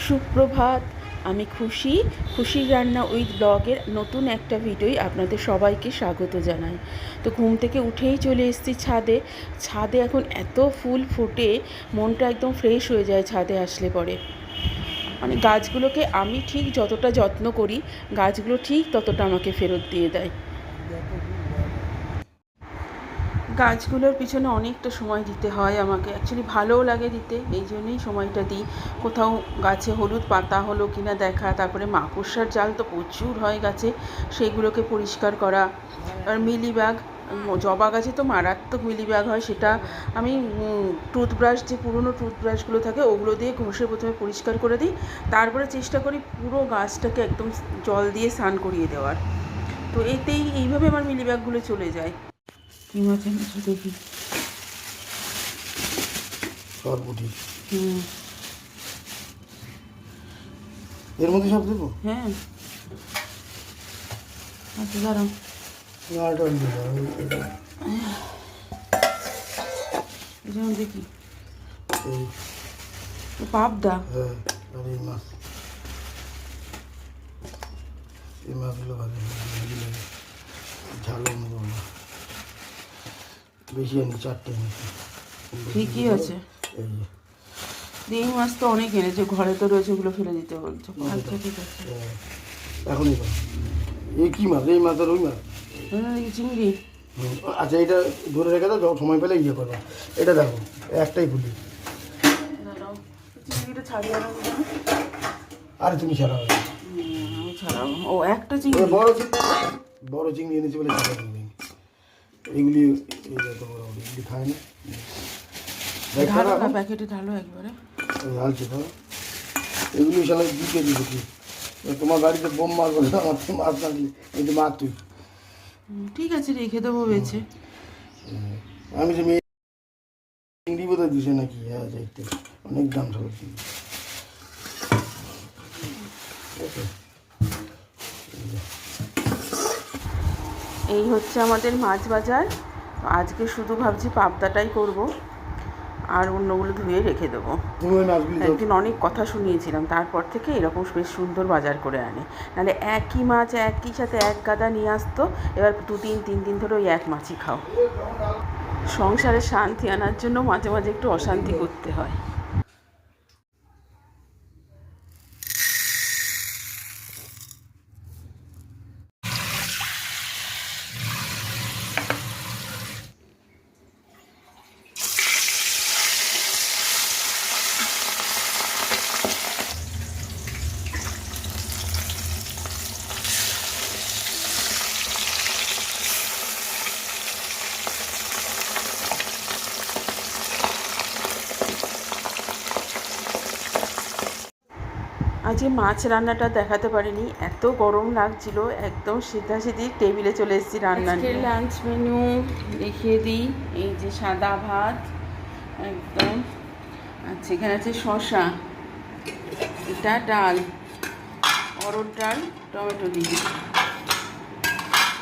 সুপ্রভাত, আমি খুশির রান্না উইথ ব্লগের নতুন একটা ভিডিওই আপনাদের সবাইকে স্বাগত জানাই। তো ঘুম থেকে উঠেই চলে এসেছি ছাদে এখন এত ফুল ফোটে, মনটা একদম ফ্রেশ হয়ে যায় ছাদে আসলে পরে। মানে গাছগুলোকে আমি ঠিক যতটা যত্ন করি, গাছগুলো ঠিক ততটা আমাকে ফেরত দিয়ে দেয়। গাছগুলোর পিছনে অনেকটা সময় দিতে হয় আমাকে, অ্যাকচুয়ালি ভালোও লাগে দিতে, এই জন্যই সময়টা দিই। কোথাও গাছে হলুদ পাতা হলো কিনা দেখা, তারপরে মাকড়সার জাল তো প্রচুর হয় গাছে, সেগুলোকে পরিষ্কার করা। আর মিলিবাগ, জবা গাছে তো মারাত্মক মিলিবাগ হয়, সেটা আমি টুথব্রাশ, যে পুরনো টুথব্রাশগুলো থাকে ওগুলো দিয়ে ঘষে প্রথমে পরিষ্কার করে দিই, তারপরে চেষ্টা করি পুরো গাছটাকে একদম জল দিয়ে স্নান করিয়ে দেওয়ার। তো এইভাবে আমার মিলিবাগগুলো চলে যায়। কি মাছ এনেছো দেখি? সরপুটি। এর মধ্যে সব দেবো? হ্যাঁ, আচ্ছা দাঁড়াও। যেমন দেখি পাবদা। হ্যাঁ, আর এই মাছ, এই মাছগুলো ভালো লাগে, ঝালও মতো বেশি আনি, 4টে এনেছি। ঠিকই আছে। এই মাছ তো অনেক এনেছে, ঘরে তো রয়েছে, ওগুলো ফেলে দিতে বলছো। আচ্ছা ঠিক আছে, এখনই এই কী মাছ? এই মাছ আর ওই মাছ? চিংড়ি। আচ্ছা, এটা ধরে রেখে দাও, যখন সময় পেলে ইয়ে করবো। এটা দেখো, একটাই ফুলি। চিংড়িটা ছাড়িয়ে আনো। আরে তুমি ছাড়াও, আমি ছাড়াবো। ও একটা চিংড়ি, বড় চিংড়ি এনেছি বলে ছাড়া দেবে। এগুলি এগুলি খায় না, ঢালো না, প্যাকেটে ঢালো একবারে। ঢালছে তো, এগুলি সালা 2 কেজি দেখি। তোমার গাড়িতে বোম মারবো না, আমার তো মাছ থাকলে এই যে মার তুই। ঠিক আছে, রেখে দেবো বেছে। আমি যে মেয়ে চিংড়ি বোধহয় দিছে নাকি, হ্যাঁ যাইতে অনেক দাম সব চিংড়ি। এই হচ্ছে আমাদের মাছ বাজার। আজকে শুধু ভাবছি পাবদাটাই করব, আর অন্যগুলো ধুয়ে রেখে দেবো। একদিন অনেক কথা শুনিয়েছিলাম, তারপর থেকে এরকম বেশ সুন্দর বাজার করে আনে। নাহলে একই মাছ একই সাথে এক গাদা নিয়ে আসতো, এবার 2-3 দিন ধরে ওই এক মাছই খাও। সংসারে শান্তি আনার জন্য মাঝে মাঝে একটু অশান্তি করতে হয়। আজকে মাছ রান্নাটা দেখাতে পারিনি, এত গরম লাগছিল, একদম সিধাসিধি টেবিলে চলে এসেছি রান্না নিয়ে। লাঞ্চ মেনু দেখিয়ে দিই। এই যে সাদা ভাত একদম, আচ্ছা এখানে আছে শসা, এটা ডাল, অরড় ডাল, টমেটো দিয়ে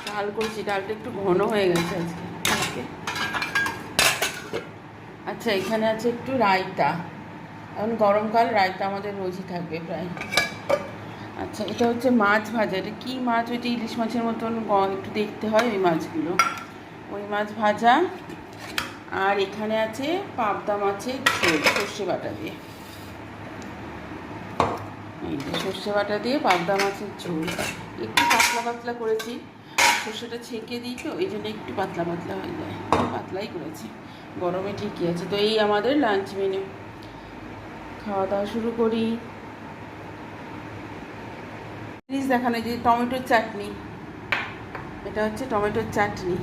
ডাল করছি। ডালটা একটু ঘন হয়ে গেছে আজকে। আচ্ছা এখানে আছে একটু রায়তা, এখন গরমকাল, রায়তা আমাদের রোজই থাকবে প্রায়। আচ্ছা এটা হচ্ছে মাছ ভাজা, এটা কী মাছ? ওইটা ইলিশ মাছের মতন একটু দেখতে হয় ওই মাছগুলো, ওই মাছ ভাজা। আর এখানে আছে পাবদা মাছের ঝোল, সর্ষে বাটা দিয়ে। এই যে সর্ষে বাটা দিয়ে পাবদা মাছের ঝোল, একটু পাতলা পাতলা করেছি, সর্ষেটা ছেঁকে দিই তো এই জন্য একটু পাতলা পাতলা হয়ে যায়, পাতলাই করেছি, গরমে ঠিকই আছে। তো এই আমাদের লাঞ্চ মেনু, খাওয়া দাওয়া শুরু করি। জিনিস দেখানো, যে টমেটোর চাটনি, এটা হচ্ছে টমেটোর চাটনি।